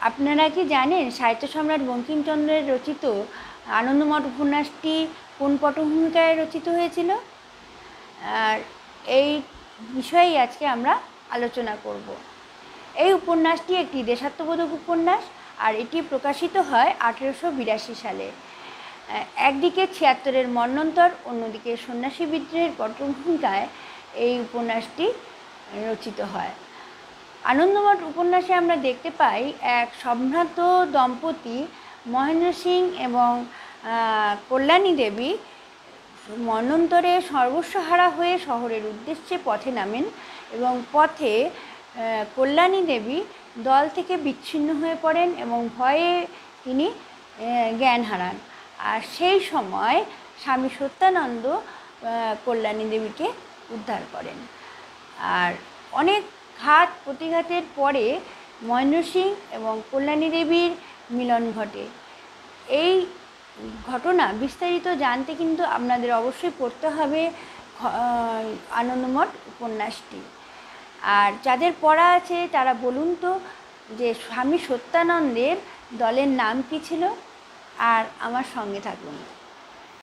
আপনারা কি জানেন সাহিত্য সম্রাট বঙ্কিমচন্দ্রের রচিত আনন্দমঠ উপন্যাসটি কোন পটভূমিকায় রচিত হয়েছিল? আর এই বিষয়েই আজকে আমরা আলোচনা করব। এই উপন্যাসটি একটি দেশাত্মবোধক উপন্যাস, আর এটি প্রকাশিত হয় 1882 সালে। একদিকে 76-এর মন্বন্তর, অন্যদিকে সন্ন্যাসী বিদ্রোহের পটভূমিকায় এই উপন্যাসটি রচিত হয়। আনন্দমঠ উপন্যাসে আমরা দেখতে পাই এক সম্ভ্রান্ত দম্পতি মহেন্দ্র সিং এবং কল্যাণী দেবী মন্বন্তরে সর্বস্বহারা হয়ে শহরের উদ্দেশ্যে পথে নামেন এবং পথে কল্যাণী দেবী দল থেকে বিচ্ছিন্ন হয়ে পড়েন এবং ভয়ে তিনি জ্ঞান হারান। আর সেই সময় স্বামী সত্যানন্দ কল্যাণী দেবীকে উদ্ধার করেন। আর অনেক ঘাত প্রতিঘাতের পরে মহেন্দ্র সিং এবং কল্যাণী দেবীর মিলন ঘটে। এই ঘটনা বিস্তারিত জানতে কিন্তু আপনাদের অবশ্যই পড়তে হবে আনন্দমঠ উপন্যাসটি। আর যাদের পড়া আছে তারা বলুন তো যে স্বামী সত্যানন্দের দলের নাম কী ছিল, আর আমার সঙ্গে থাকুন।